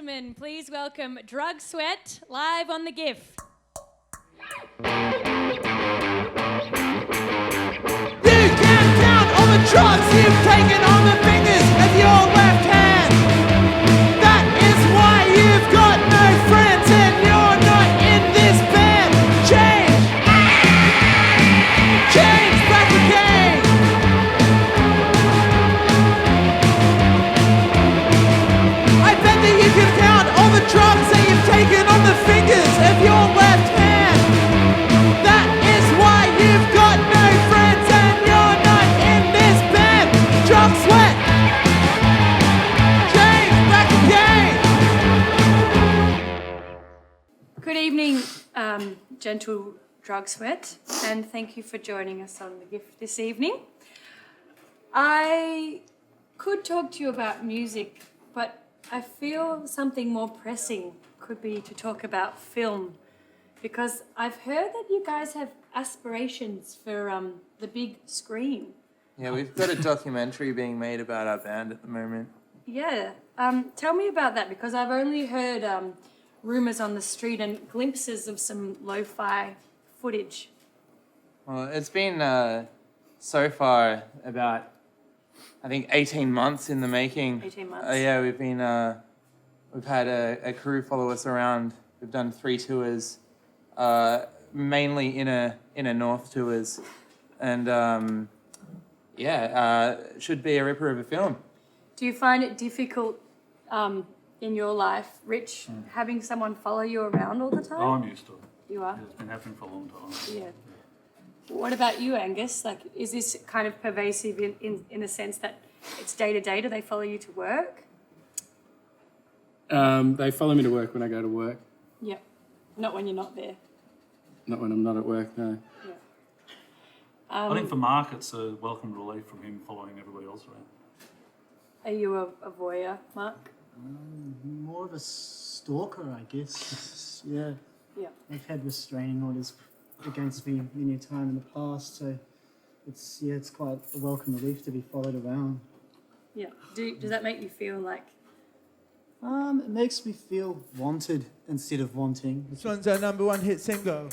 gentlemen, please welcome Drug Sweat live on The GIF. You can't count all the drugs you've taken on the fingers of your left hand. That is why you've got no friends and you're not in this band. Change! Change back again! I bet that you can count all the drugs that you've taken on the fingers of your left hand. That is why you've got no friends and you're not in this band. Drug Sweat. James, back again. Good evening, gentle Drug Sweat, and thank you for joining us on The GIF this evening. I could talk to you about music, but I feel something more pressing could be to talk about film, because I've heard that you guys have aspirations for the big screen. Yeah, we've got a documentary being made about our band at the moment. Yeah, tell me about that, because I've only heard rumours on the street and glimpses of some lo-fi footage. Well, it's been so far about, I think, 18 months in the making. 18 months. Yeah, we've had a crew follow us around. We've done 3 tours, mainly inner north tours, and should be a ripper of a film. Do you find it difficult in your life, Rich, having someone follow you around all the time? Oh, I'm used to it. You are? Yeah, it's been happening for a long time. Yeah. What about you, Angus? Like, is this kind of pervasive in the sense that it's day to day? Do they follow you to work? They follow me to work when I go to work. Yeah. Not when you're not there. Not when I'm not at work, no. Yeah. I think for Mark, it's a welcome relief from him following everybody else around. Are you a voyeur, Mark? More of a stalker, I guess. Yeah. Yeah. I've had restraining orders against me many a time in the past, so it's quite a welcome relief to be followed around. Yeah. Does that make you feel like... It makes me feel wanted instead of wanting. This one's our #1 hit single.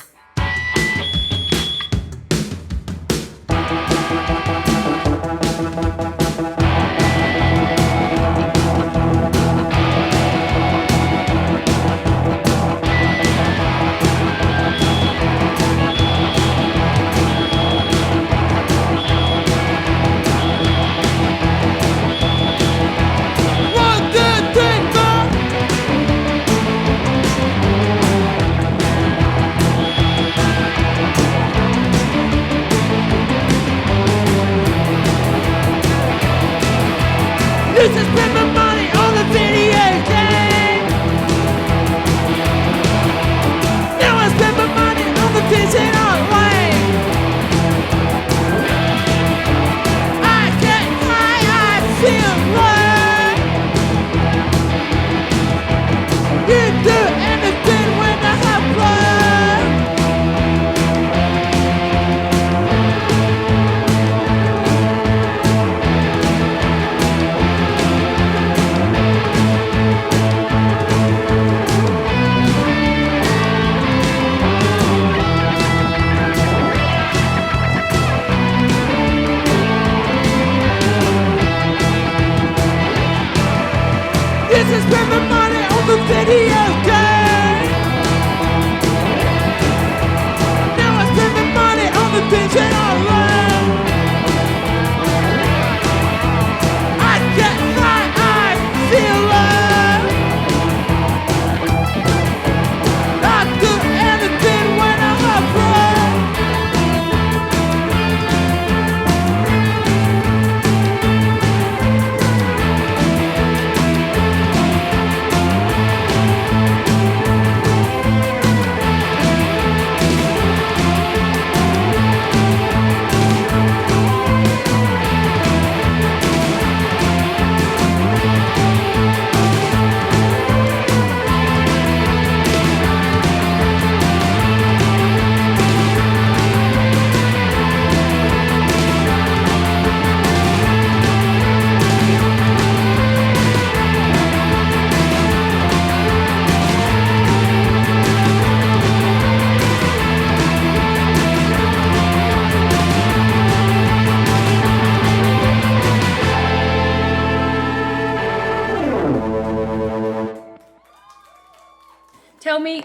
tell me,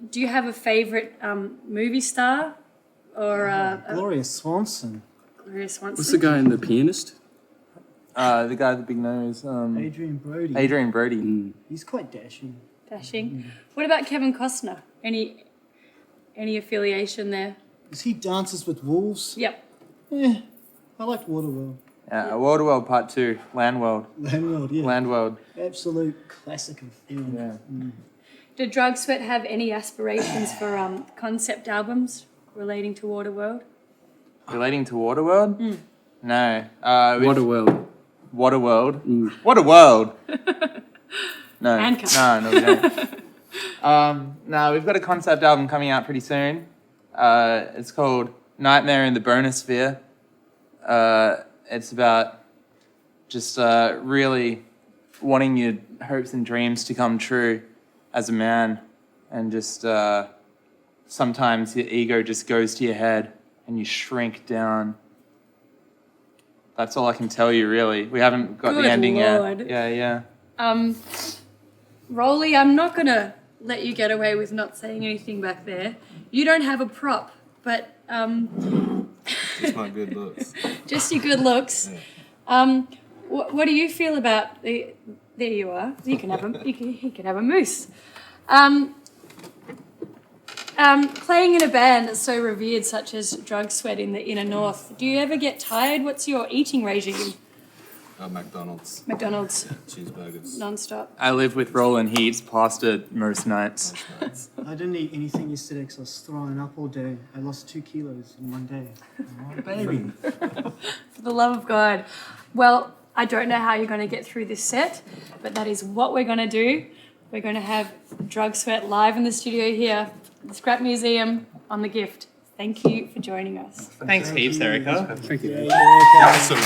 do you have a favourite movie star or Gloria Swanson. Gloria Swanson? What's the guy in The Pianist? The guy with the big nose. Adrian Brody. Adrian Brody. He's quite dashing. Dashing. What about Kevin Costner? Any affiliation there? Is he Dances with Wolves? Yep. Yeah, I liked Waterworld. Waterworld Part 2, Landworld. Landworld, yeah. Landworld. Absolute classic of film. Yeah. Did Drug Sweat have any aspirations for concept albums relating to Waterworld? Relating to Waterworld? No. Waterworld. Waterworld? Waterworld! No. Handcuffs. No, we don't. No, we've got a concept album coming out pretty soon. It's called Nightmare in the Bonosphere. It's about just really wanting your hopes and dreams to come true as a man, and just sometimes your ego just goes to your head and you shrink down. That's all I can tell you, really. We haven't got Good the ending Lord. yet. Yeah. Rolly, I'm not going to let you get away with not saying anything back there. You don't have a prop, but Just my good looks. just your good looks. Yeah. What do you feel about the? There you are. You can have a he can have a moose. Playing in a band that's so revered, such as Drug Sweat in the inner north. Do you ever get tired? What's your eating regime? McDonald's. McDonald's Cheeseburgers. non-stop. I live with Roland. He eats pasta most nights. I didn't eat anything yesterday because I was throwing up all day. I lost 2 kilos in one day. Oh, baby. For the love of God. Well, I don't know how you're going to get through this set, but that is what we're going to do. We're going to have Drug Sweat live in the studio here, the Scrap Museum, on the Gift. Thank you for joining us. Thanks heaps, Erica. Thank you. Awesome.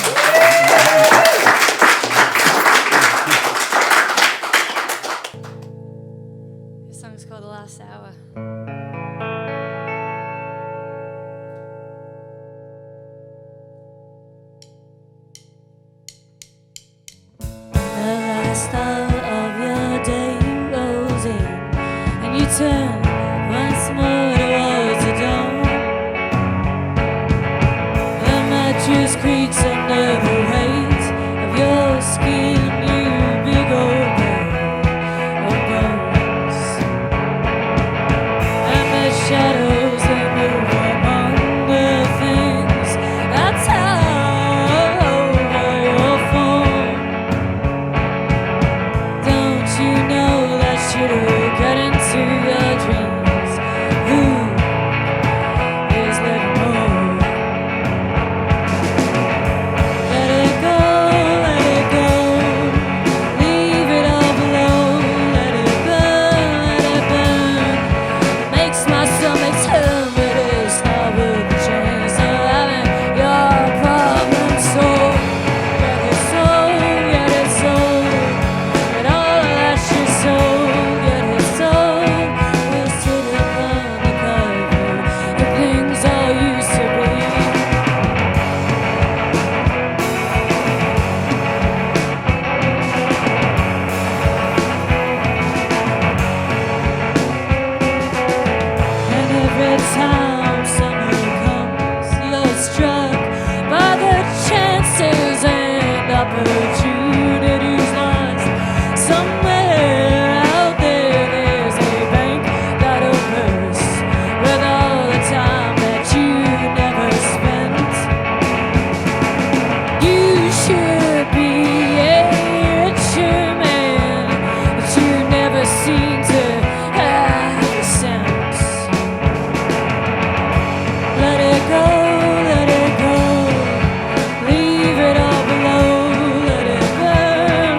This song is called The Last Hour. The last hour of your day rolls in, and you turn once more towards the dawn. The mattress creaks under the weight of your skin, you big old bag of bones. And the shadows they move among the things that tower over your form. Don't you know that shit'll get into your dreams? Who is living more? Let it go, leave it all below. Let it burn. It makes my stomach turn, but it's not with the chance of having your problem solved. Get it sold. And all that she sold, get it sold. We're sitting on the cover, the things all used to be. And every time summer comes, you're struck by the chances and opportunities lost. Somewhere out there, there's a bank that'll burst with all the time that you never spent. You should be a richer man, but you never seem to have a sense. Let it go, leave it all below. Let it burn,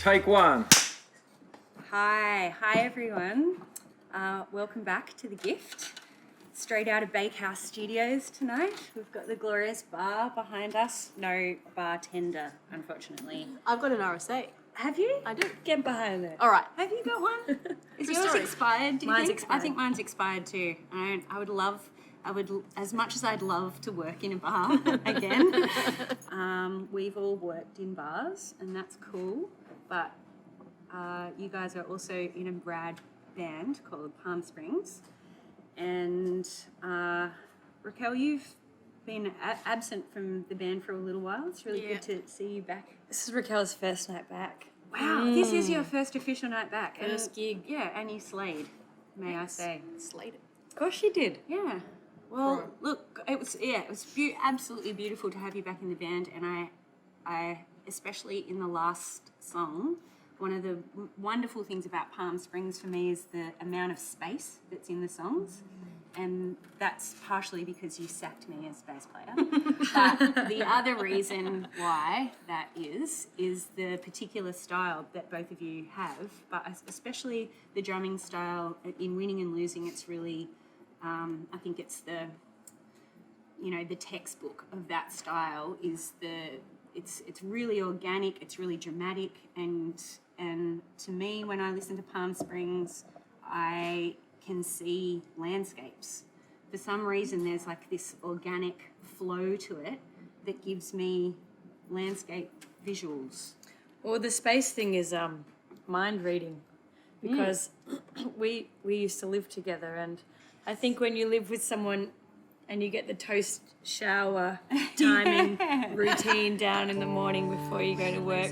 Take one. Hi everyone. Welcome back to The Gift. Straight out of Bakehouse Studios tonight. We've got the glorious bar behind us. No bartender, unfortunately. I've got an RSA. Have you? I do. Get behind it. All right. Have you got one? Is True yours story. expired, do you Mine's think? expired. I think mine's expired too. I would, as much as I'd love to work in a bar again, we've all worked in bars and that's cool, but you guys are also in a rad band called Palm Springs. And Raquel, you've been absent from the band for a little while. It's really good to see you back. This is Raquel's first night back. Wow, this is your first official night back. First gig. Yeah, and you slayed, may I say. Slated. Of course she did. Yeah. Well, look, it was absolutely beautiful to have you back in the band, and I especially in the last song. One of the wonderful things about Palm Springs for me is the amount of space that's in the songs. And that's partially because you sacked me as bass player. But the other reason why that is the particular style that both of you have, but especially the drumming style in Winning and Losing. It's really, I think it's the textbook of that style is it's really organic, it's really dramatic, and to me, when I listen to Palm Springs, I can see landscapes. For some reason, there's like this organic flow to it that gives me landscape visuals. Well, the space thing is mind reading, because we used to live together, and I think when you live with someone and you get the toast shower timing routine down in the morning before you go to work,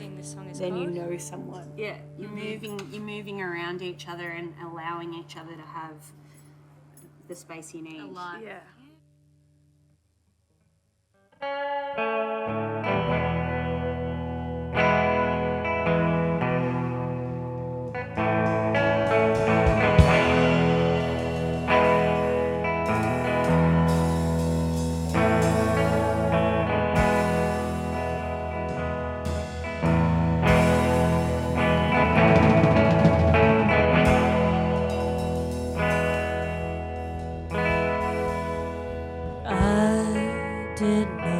then you know someone. Yeah, you're moving around each other and allowing each other to have the space you need. A lot. Yeah. I didn't know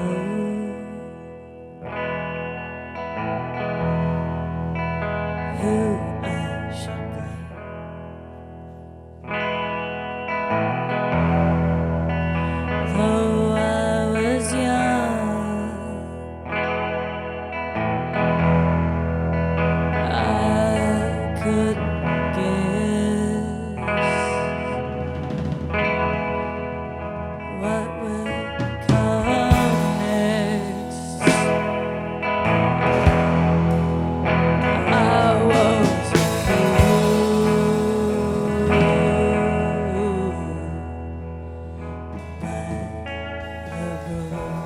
who I should blame. Though I was young, I couldn't guess what would come next. I was a fool by the brook,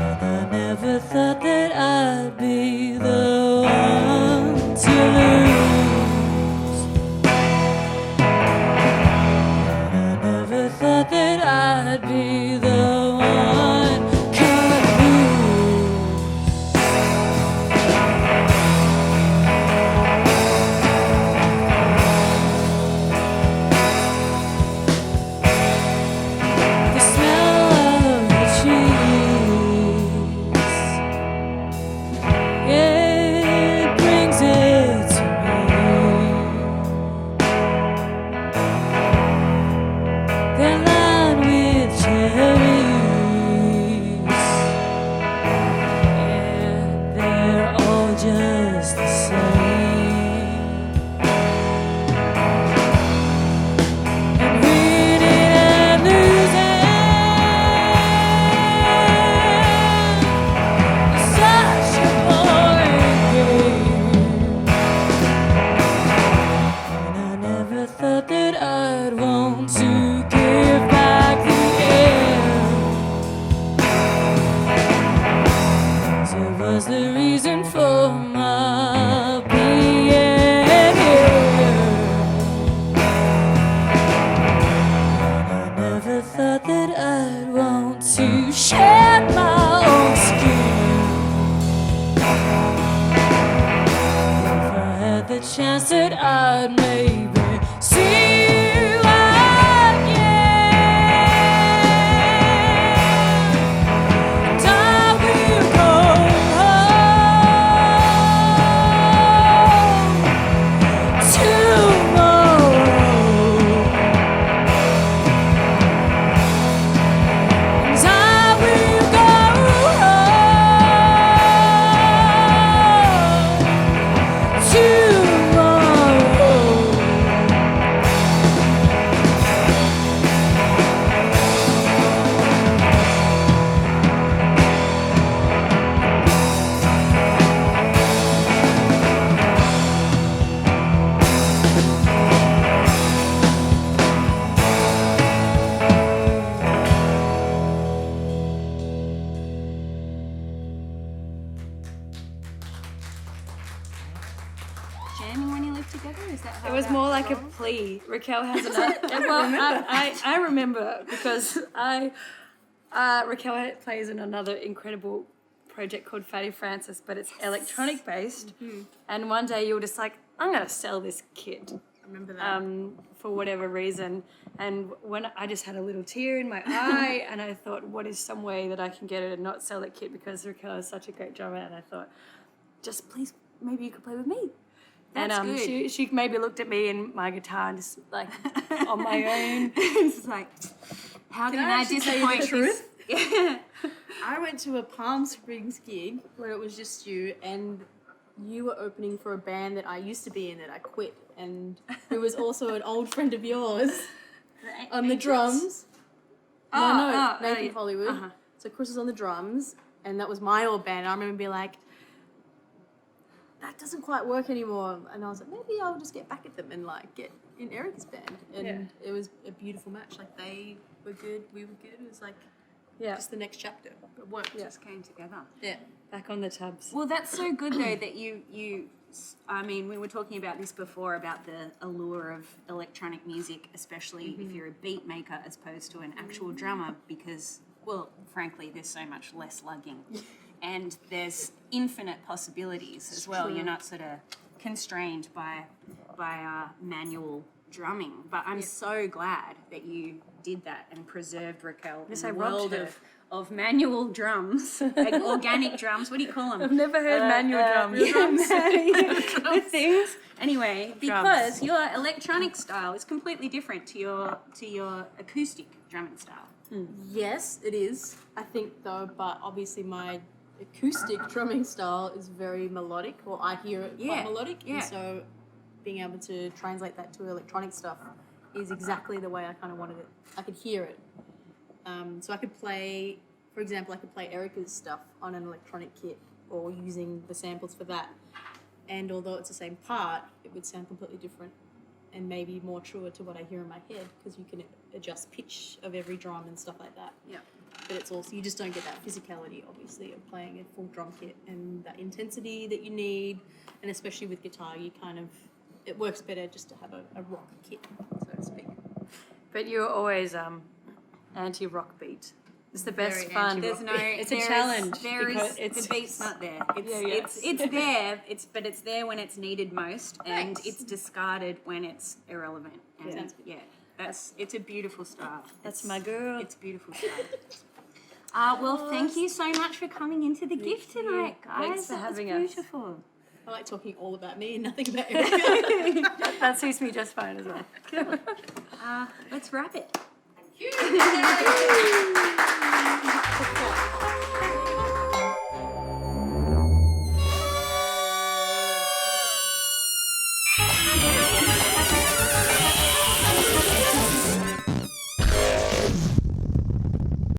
and I never thought that I'd be the one to lose. I never thought that I'd be the one cut loose. The smell of the trees, it brings it to me. They're lined with cherries, and they're all just the same. And winning and losing is such a boring game. And I never thought that I'd want to give back the air. So was the reason for my being here. I never thought that I'd want to shed my own skin. said I'd maybe see you again. And I will go home tomorrow. And I will go Jamming when you live together? Is that how It was that more like a rolls? plea. Raquel has another. Well, I remember because Raquel plays in another incredible project called Fatty Francis, but it's electronic based. And one day you were just like, I'm gonna sell this kit. I remember that. For whatever reason. And when I just had a little tear in my eye, and I thought, what is some way that I can get it and not sell that kit, because Raquel is such a great drummer. And I thought, just please, maybe you could play with me. That's And good. she maybe looked at me and my guitar and just like on my own. It's like, how can I actually tell you the disappoint this? Yeah. I went to a Palm Springs gig where it was just you, and you were opening for a band that I used to be in that I quit, and who was also an old friend of yours on the drums. Nathan yeah. Hollywood. Uh-huh. So Chris was on the drums, and that was my old band. I remember being like, that doesn't quite work anymore. And I was like, maybe I'll just get back at them and like get in Erica's band. And it was a beautiful match. Like they were good, we were good. It was like just the next chapter. It worked. Just came together. Yeah. Back on the tubs. Well, that's so good though that you I mean, we were talking about this before about the allure of electronic music, especially if you're a beat maker as opposed to an actual drummer, because, well, frankly, there's so much less lugging. And there's infinite possibilities as well. You're not sort of constrained by manual drumming. But I'm so glad that you did that and preserved Raquel in I the robbed world her. of manual drums, like organic drums. What do you call them? I've never heard manual drums. The things. Anyway, because your electronic style is completely different to your acoustic drumming style. Yes, it is. I think though, but obviously my acoustic drumming style is very melodic, or I hear it quite melodic, and so being able to translate that to electronic stuff is exactly the way I kind of wanted it. I could hear it. So I could play, for example, I could play Erica's stuff on an electronic kit or using the samples for that. And although it's the same part, it would sound completely different and maybe more truer to what I hear in my head, because you can adjust pitch of every drum and stuff like that. Yeah. But it's also, you just don't get that physicality, obviously, of playing a full drum kit and that intensity that you need. And especially with guitar, you kind of, it works better just to have a rock kit, so to speak. But you're always anti-rock beat. It's the best Very fun. There's no. It's a there is- challenge There because is it's the beat's not there. yes. It's there. But it's there when it's needed most, and it's discarded when it's irrelevant. And it's a beautiful style. That's my girl. It's a beautiful style. Well, thank you so much for coming into the gift tonight, guys. Thanks for having us. Beautiful. I like talking all about me and nothing about Erica. That suits me just fine as well. Let's wrap it. Thank you.